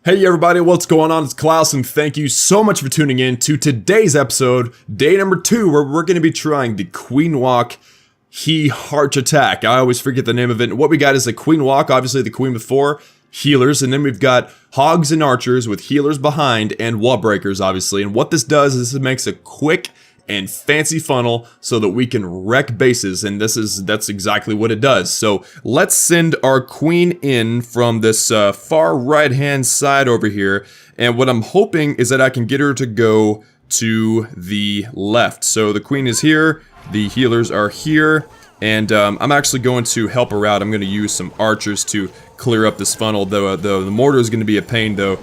Hey everybody, what's going on? It's Klaus, and thank you so much for tuning in to today's episode, day number 2, where we're going to be trying the Queenwalk HeHArch attack. I always forget the name of it. And what we got is a Queenwalk, obviously the queen with 4 healers, and then we've got hogs and archers with healers behind and wall breakers, obviously. And what this does is it makes a quick and fancy funnel so that we can wreck bases, and that's exactly what it does. So let's send our queen in from this far right hand side over here, and what I'm hoping is that I can get her to go to the left. So the queen is here, the healers are here, and I'm actually going to help her out. I'm going to use some archers to clear up this funnel, though the mortar is going to be a pain though,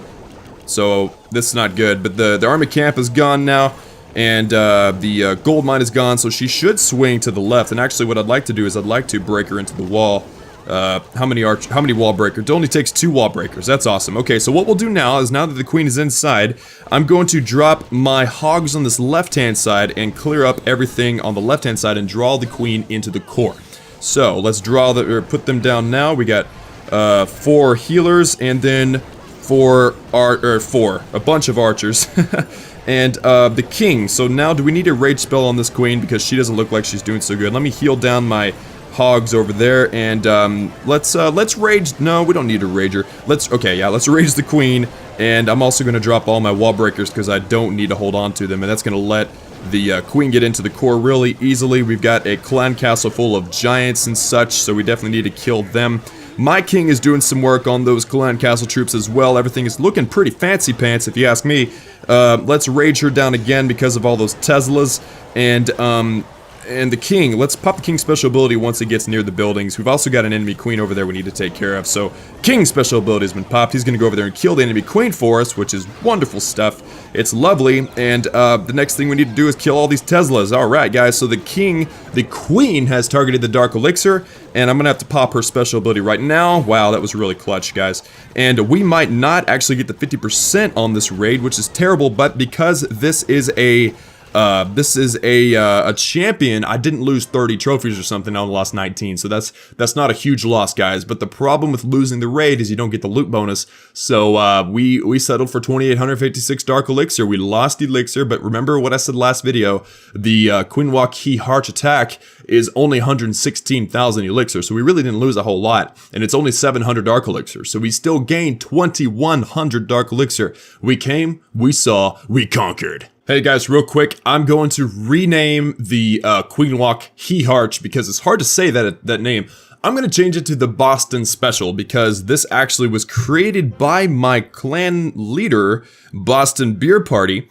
so this is not good. But the army camp is gone now, and the gold mine is gone, so she should swing to the left. And actually what I'd like to do is I'd like to break her into the wall. How many wall breakers? It only takes 2 wall breakers. That's awesome. Okay, so what we'll do now is, now that the queen is inside, I'm going to drop my hogs on this left-hand side and clear up everything on the left-hand side and draw the queen into the core. So let's put them down now. We got 4 healers and then a bunch of archers. And the king. So now do we need a rage spell on this queen because she doesn't look like she's doing so good. Let me heal down my hogs over there, and let's rage. No, we don't need a rager. Let's rage the queen, and I'm also going to drop all my wall breakers because I don't need to hold on to them, and that's going to let the queen get into the core really easily. We've got a clan castle full of giants and such, so we definitely need to kill them. My king is doing some work on those clan castle troops as well. Everything is looking pretty fancy pants if you ask me. Let's rage her down again because of all those Teslas, and the king, let's pop the king's special ability once it gets near the buildings. We've also got an enemy queen over there we need to take care of, so king's special ability has been popped. He's gonna go over there and kill the enemy queen for us, which is wonderful stuff. It's lovely, and the next thing we need to do is kill all these Teslas. Alright guys, so the queen has targeted the dark elixir, and I'm gonna have to pop her special ability right now. Wow, that was really clutch, guys. And we might not actually get the 50% on this raid, which is terrible, but because this is a champion, I didn't lose 30 trophies or something. I only lost 19, so that's not a huge loss, guys. But the problem with losing the raid is you don't get the loot bonus. So we settled for 2,856 dark elixir. We lost the elixir, but remember what I said last video: the Queenwalk HeHArch attack is only 116,000 elixir, so we really didn't lose a whole lot, and it's only 700 dark elixir, so we still gained 2,100 dark elixir. We came, we saw, we conquered. Hey guys, real quick, I'm going to rename the Queenwalk HeHArch because it's hard to say that name. I'm going to change it to the Boston Special because this actually was created by my clan leader, Boston Beer Party.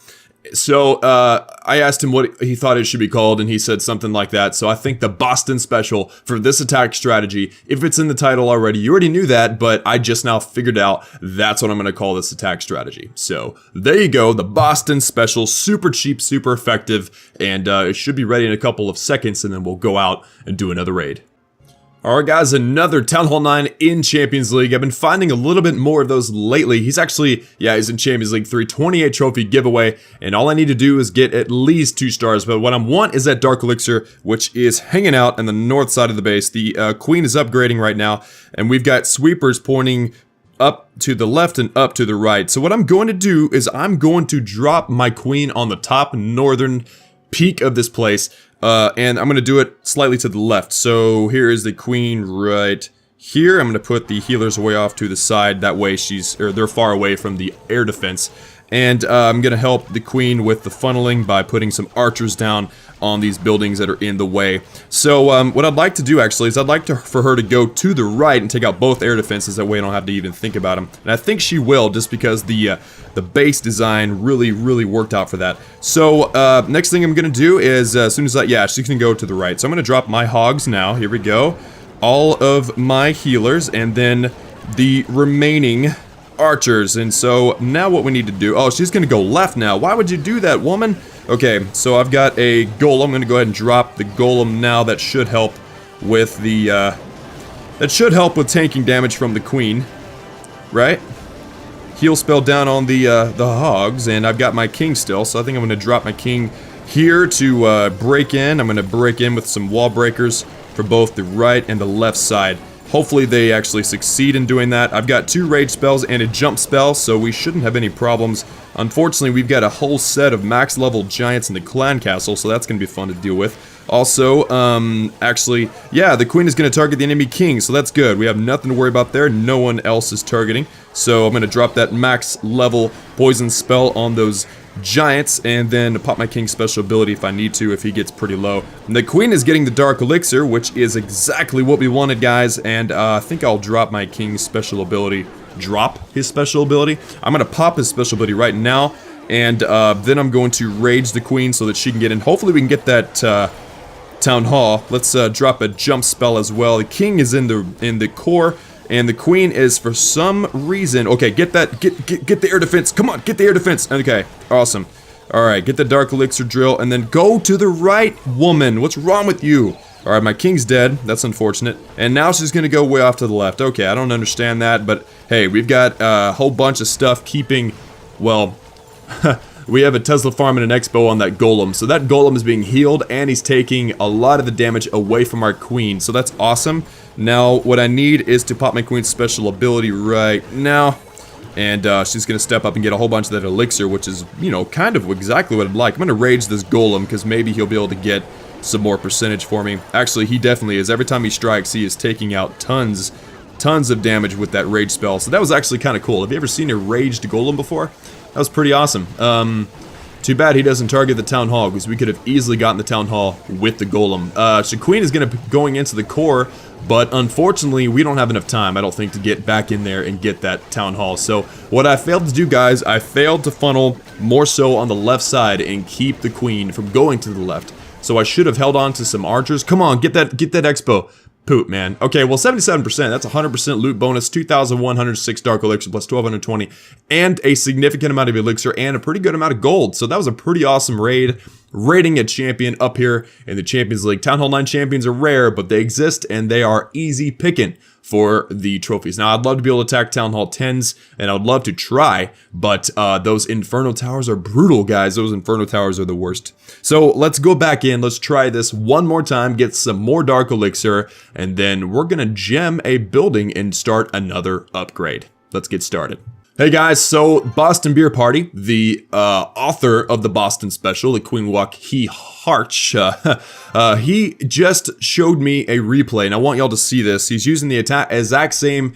So I asked him what he thought it should be called, and he said something like that. So I think the Boston Special for this attack strategy, if it's in the title already, you already knew that, but I just now figured out that's what I'm going to call this attack strategy. So there you go, the Boston Special, super cheap, super effective, and it should be ready in a couple of seconds, and then we'll go out and do another raid. Alright guys, another Town Hall 9 in Champions League. I've been finding a little bit more of those lately. He's actually, he's in Champions League 3, 28 trophy giveaway, and all I need to do is get at least 2 stars, but what I want is that Dark Elixir, which is hanging out on the north side of the base. The Queen is upgrading right now, and we've got sweepers pointing up to the left and up to the right. So what I'm going to do is I'm going to drop my Queen on the top northern peak of this place, and I'm going to do it slightly to the left. So here is the queen right here. I'm going to put the healers way off to the side. That way they're far away from the air defense. And I'm going to help the queen with the funneling by putting some archers down on these buildings that are in the way. So what I'd like to do actually is I'd like for her to go to the right and take out both air defenses. That way I don't have to even think about them. And I think she will, just because the base design really worked out for that. So next thing I'm going to do is as soon as she can go to the right. So I'm going to drop my hogs now. Here we go. All of my healers and then the remaining archers. And so now what we need to do, oh, she's gonna go left now. Why would you do that, woman? Okay, so I've got a golem. I'm gonna go ahead and drop the golem now. That should help with the tanking damage from the queen, right? Heal spell down on the hogs, and I've got my king still, so I think I'm gonna drop my king here to break in. I'm gonna break in with some wall breakers for both the right and the left side. Hopefully they actually succeed in doing that. I've got 2 rage spells and a jump spell, so we shouldn't have any problems. Unfortunately, we've got a whole set of max level giants in the clan castle, so that's going to be fun to deal with. Also, actually, yeah, the queen is going to target the enemy king, so that's good. We have nothing to worry about there. No one else is targeting. So I'm going to drop that max level poison spell on those giants, and then pop my king's special ability if I need to, if he gets pretty low. And the queen is getting the dark elixir, which is exactly what we wanted, guys, and I think I'll drop my king's special ability. Drop his special ability. I'm going to pop his special ability right now, and then I'm going to rage the queen so that she can get in. Hopefully we can get that town hall. Let's drop a jump spell as well. The king is in the core, and the queen is for some reason. Okay, get the air defense. Come on, get the air defense. Okay, awesome. All right, get the dark elixir drill, and then go to the right, woman. What's wrong with you? All right, my king's dead. That's unfortunate. And now she's gonna go way off to the left. Okay, I don't understand that, but hey, we've got a whole bunch of stuff keeping, well, we have a Tesla farm and an expo on that golem. So that golem is being healed, and he's taking a lot of the damage away from our queen. So that's awesome. Now, what I need is to pop my queen's special ability right now. And she's going to step up and get a whole bunch of that elixir, which is, you know, kind of exactly what I'd like. I'm going to rage this golem, because maybe he'll be able to get some more percentage for me. Actually, he definitely is. Every time he strikes, he is taking out tons of damage with that rage spell. So that was actually kind of cool. Have you ever seen a raged golem before? That was pretty awesome. Too bad he doesn't target the town hall, because we could have easily gotten the town hall with the golem. So queen is going into the core, but unfortunately we don't have enough time, I don't think, to get back in there and get that town hall. So what I failed to do, guys, I failed to funnel more so on the left side and keep the queen from going to the left. So I should have held on to some archers. Come on, get that expo. Poop, man. Okay, well, 77%, that's 100% loot bonus, 2,106 dark elixir plus 1,220, and a significant amount of elixir, and a pretty good amount of gold. So that was a pretty awesome raid. Raiding a champion up here in the Champions League. Town Hall 9 champions are rare, but they exist, and they are easy picking for the trophies. Now, I'd love to be able to attack Town Hall 10s, and I would love to try, but those Inferno Towers are brutal, guys. Those Inferno Towers are the worst. So let's go back in. Let's try this one more time, get some more Dark Elixir, and then we're going to gem a building and start another upgrade. Let's get started. Hey guys, so Boston Beer Party, the author of the Boston Special, the Queenwalk HeHArch, he just showed me a replay, and I want y'all to see this. He's using the exact same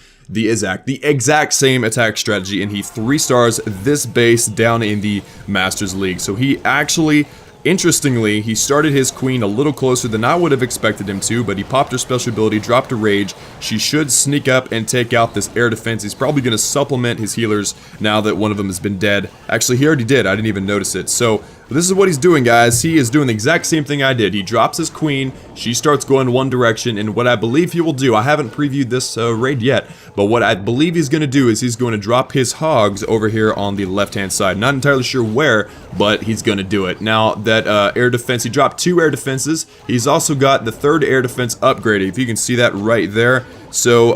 attack strategy, and he 3-stars this base down in the Masters League. So he actually, interestingly, he started his queen a little closer than I would have expected him to, but he popped her special ability, dropped a rage. She should sneak up and take out this air defense. He's probably going to supplement his healers now that one of them has been dead. Actually, he already did. I didn't even notice it. So this is what he's doing, guys. He is doing the exact same thing I did. He drops his queen. She starts going one direction, and what I believe he will do, I haven't previewed this raid yet, but what I believe he's going to do is he's going to drop his hogs over here on the left-hand side. Not entirely sure where, but he's going to do it. Now, that air defense, he dropped 2 air defenses. He's also got the 3rd air defense upgraded, if you can see that right there. So,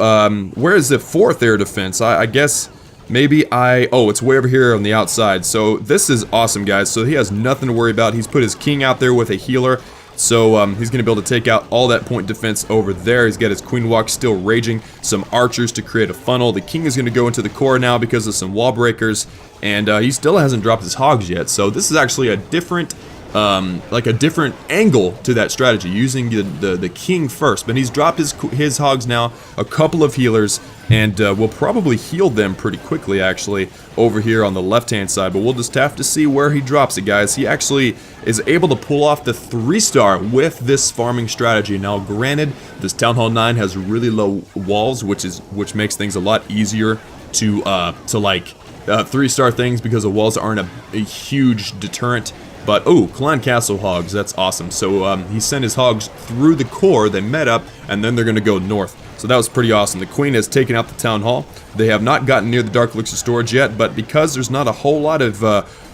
where is the 4th air defense? I guess maybe oh, it's way over here on the outside. So this is awesome, guys. So he has nothing to worry about. He's put his king out there with a healer. So he's going to be able to take out all that point defense over there. He's got his Queenwalk still raging. Some archers to create a funnel. The king is going to go into the core now because of some wall breakers. And he still hasn't dropped his hogs yet. So this is actually a different like a different angle to that strategy, using the king first. But he's dropped his hogs now, a couple of healers, and we'll probably heal them pretty quickly, actually, over here on the left-hand side. But we'll just have to see where he drops it, guys. He actually is able to pull off the 3-star with this farming strategy. Now, granted, this Town Hall 9 has really low walls, which makes things a lot easier to like 3-star things, because the walls aren't a huge deterrent. But, oh, Clan Castle hogs, that's awesome. So he sent his hogs through the core, they met up, and then they're going to go north. So that was pretty awesome. The queen has taken out the town hall. They have not gotten near the Dark Elixir storage yet, but because there's not a whole lot of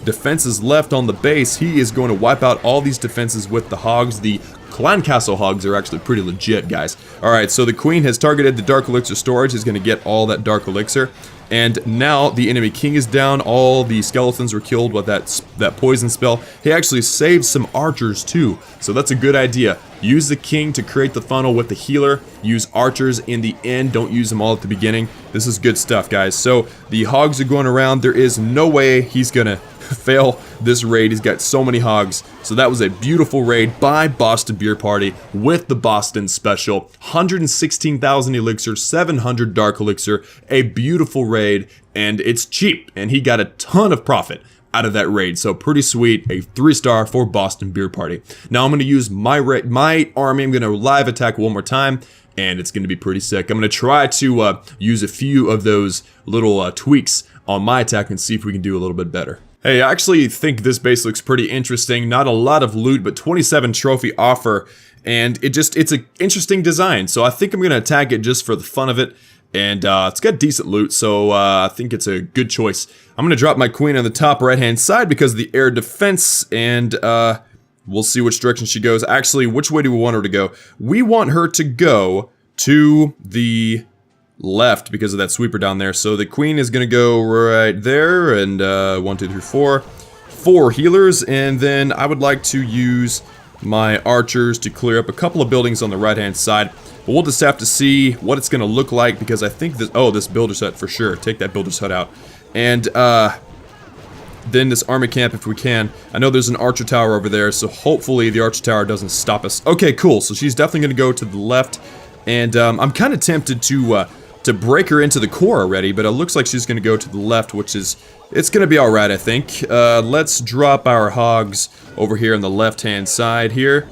defenses left on the base, he is going to wipe out all these defenses with the hogs. The Clan Castle hogs are actually pretty legit, guys. Alright, so the queen has targeted the Dark Elixir storage. He's going to get all that Dark Elixir. And now the enemy king is down. All the skeletons were killed with that poison spell. He actually saved some archers too. So that's a good idea. Use the king to create the funnel with the healer. Use archers in the end. Don't use them all at the beginning. This is good stuff, guys. So the hogs are going around. There is no way he's going to fail this raid. He's got so many hogs. So that was a beautiful raid by Boston Beer Party with the Boston special. 116,000 elixir, 700 dark elixir, a beautiful raid, and it's cheap, and he got a ton of profit out of that raid. So pretty sweet, a 3-star for Boston Beer Party. Now I'm going to use my army. I'm going to live attack one more time, and it's going to be pretty sick. I'm going to try to use a few of those little tweaks on my attack and see if we can do a little bit better. Hey, I actually think this base looks pretty interesting. Not a lot of loot, but 27 trophy offer. And it's an interesting design. So I think I'm going to attack it just for the fun of it. And it's got decent loot, so I think it's a good choice. I'm going to drop my queen on the top right-hand side because of the air defense. And we'll see which direction she goes. Actually, which way do we want her to go? We want her to go to the left because of that sweeper down there. So the queen is going to go right there, and 1, 2, 3, 4. 4 healers, and then I would like to use my archers to clear up a couple of buildings on the right hand side. But we'll just have to see what it's going to look like, because I think this, this builder's hut for sure. Take that builder's hut out. And then this army camp if we can. I know there's an archer tower over there, so hopefully the archer tower doesn't stop us. Okay, cool. So she's definitely going to go to the left. And I'm kind of tempted to break her into the core already, but it looks like she's going to go to the left, which is, it's going to be alright, I think. Let's drop our hogs over here on the left-hand side here.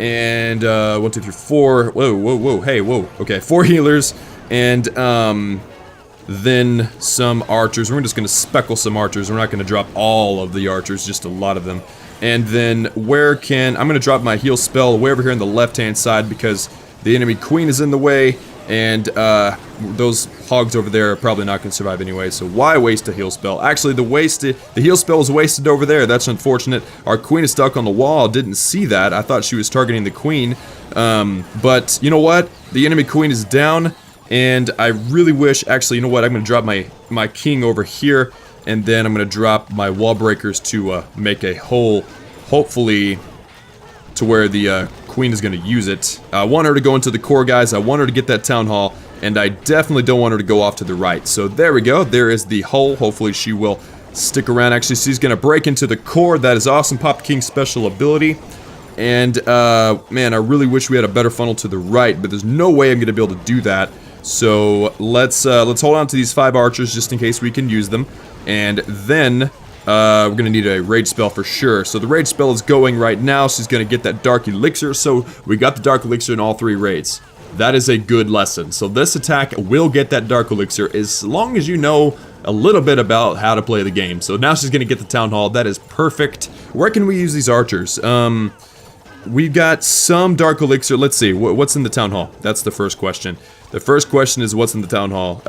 And, 1, 2, 3, 4. Whoa, whoa, whoa, hey, whoa. Okay, 4 healers. And, then some archers. We're just going to speckle some archers. We're not going to drop all of the archers, just a lot of them. And then, I'm going to drop my heal spell way over here on the left-hand side, because the enemy queen is in the way. And those hogs over there are probably not going to survive anyway, so why waste a heal spell? Actually, the heal spell was wasted over there. That's unfortunate. Our queen is stuck on the wall. Didn't see that. I thought she was targeting the queen. But you know what? The enemy queen is down, and I really wish... Actually, you know what? I'm going to drop my king over here, and then I'm going to drop my wall breakers to make a hole, hopefully, to where the queen is going to use it. I want her to go into the core, guys. I want her to get that town hall, and I definitely don't want her to go off to the right. So there we go. There is the hole. Hopefully she will stick around. Actually, she's going to break into the core. That is awesome. Pop King's special ability. And man, I really wish we had a better funnel to the right, but there's no way I'm going to be able to do that. So let's hold on to these 5 archers just in case we can use them, and then we're gonna need a rage spell for sure. So the rage spell is going right now. She's gonna get that dark elixir. So we got the dark elixir in all 3 raids. That is a good lesson. So this attack will get that dark elixir as long as you know a little bit about how to play the game. So now she's gonna get the town hall. That is perfect. Where can we use these archers? We've got some dark elixir. Let's see, what's in the town hall? That's the first question. The first question is what's in the town hall.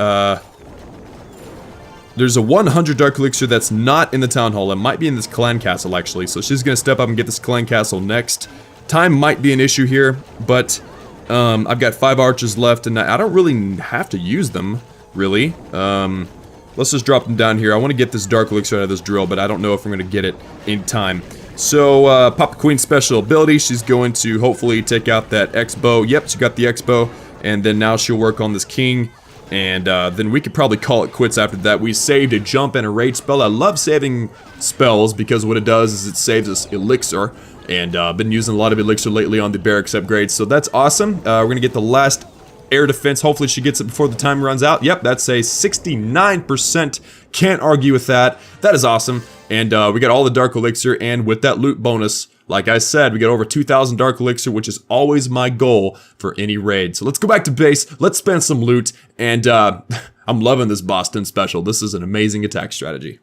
There's a 100 dark elixir that's not in the town hall. It might be in this clan castle, actually. So she's gonna step up and get this clan castle next. Time might be an issue here, but I've got 5 archers left, and I don't really have to use them, really. Let's just drop them down here. I want to get this dark elixir out of this drill, but I don't know if I'm gonna get it in time. So, pop the queen's special ability. She's going to hopefully take out that X-bow. Yep, she got the X-bow, and then now she'll work on this king. And then we could probably call it quits after that. We saved a jump and a rage spell. I love saving spells because what it does is it saves us elixir. And I've been using a lot of elixir lately on the barracks upgrades. So that's awesome. We're going to get the last air defense. Hopefully she gets it before the time runs out. Yep, that's a 69%. Can't argue with that. That is awesome. And we got all the dark elixir. And with that loot bonus, like I said, we got over 2,000 dark elixir, which is always my goal for any raid. So let's go back to base, let's spend some loot, and I'm loving this Boston special. This is an amazing attack strategy.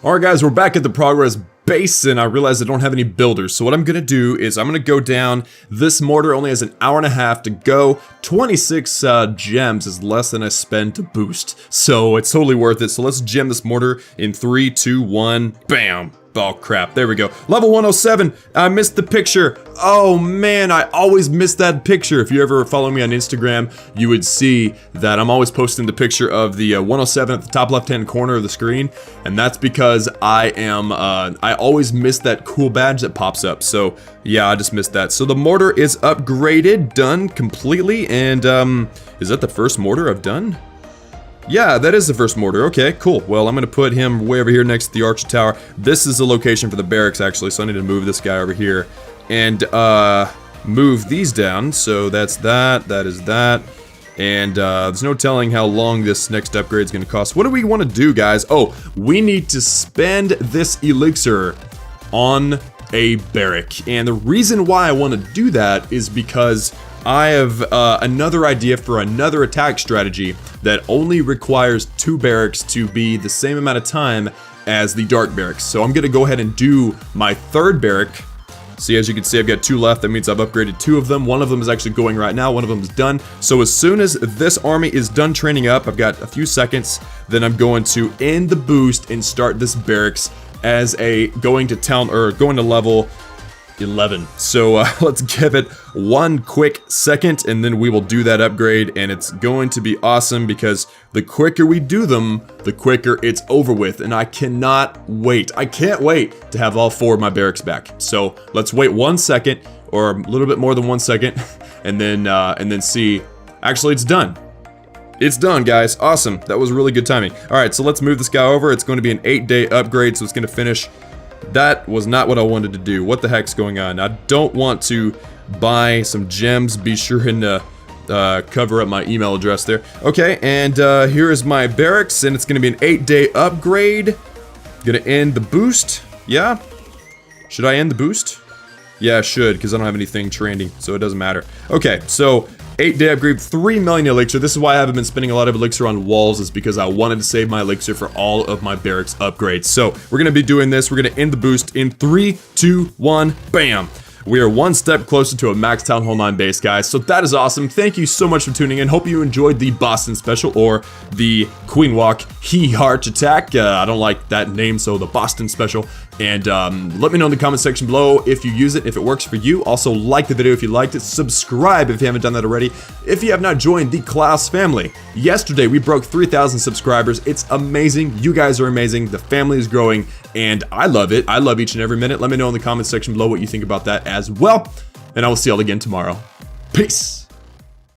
Alright guys, we're back at the progress base, and I realized I don't have any builders. So what I'm gonna do is I'm gonna go down. This mortar only has an hour and a half to go. 26 gems is less than I spend to boost. So it's totally worth it. So let's gem this mortar in 3, 2, 1, bam! Oh crap, there we go. Level 107, I missed the picture. Oh man, I always miss that picture. If you ever follow me on Instagram, you would see that I'm always posting the picture of the 107 at the top left-hand corner of the screen. And that's because I always miss that cool badge that pops up. So yeah, I just missed that. So the mortar is upgraded, done completely. And is that the first mortar I've done? Yeah, that is the first mortar. Okay, cool. Well, I'm going to put him way over here next to the Archer Tower. This is the location for the barracks, actually, so I need to move this guy over here. And, move these down. So that's that. That is that. And, there's no telling how long this next upgrade is going to cost. What do we want to do, guys? Oh, we need to spend this elixir on a barrack. And the reason why I want to do that is because I have another idea for another attack strategy that only requires 2 barracks to be the same amount of time as the dark barracks. So I'm going to go ahead and do my 3rd barrack. See, as you can see, I've got 2 left. That means I've upgraded 2 of them. One of them is actually going right now. One of them is done. So as soon as this army is done training up, I've got a few seconds, then I'm going to end the boost and start this barracks as a going to level 11. So let's give it one quick second and then we will do that upgrade, and it's going to be awesome because the quicker we do them, the quicker it's over with, and I cannot wait. I can't wait to have all 4 of my barracks back. So let's wait 1 second, or a little bit more than 1 second, and then see. Actually, it's done. It's done, guys. Awesome. That was really good timing. All right, so let's move this guy over. It's going to be an 8-day upgrade, so it's going to finish. That was not what I wanted to do. What the heck's going on? I don't want to buy some gems. Be sure and cover up my email address there. Okay, and here is my barracks, and it's going to be an 8-day upgrade. Gonna end the boost. Yeah? Should I end the boost? Yeah, I should, because I don't have anything trending, so it doesn't matter. Okay, so 8-day upgrade, 3 million elixir. This is why I haven't been spending a lot of elixir on walls, is because I wanted to save my elixir for all of my barracks upgrades. So we're going to be doing this. We're going to end the boost in 3, 2, 1, bam. We are one step closer to a max Town Hall 9 base, guys. So that is awesome. Thank you so much for tuning in. Hope you enjoyed the Boston Special, or the Queenwalk HeHArch attack. I don't like that name, so the Boston Special. And let me know in the comment section below if you use it, if it works for you. Also, like the video if you liked it. Subscribe if you haven't done that already. If you have not joined the Klaus family. Yesterday, we broke 3,000 subscribers. It's amazing. You guys are amazing. The family is growing, and I love it. I love each and every minute. Let me know in the comment section below what you think about that as well. And I will see y'all again tomorrow. Peace.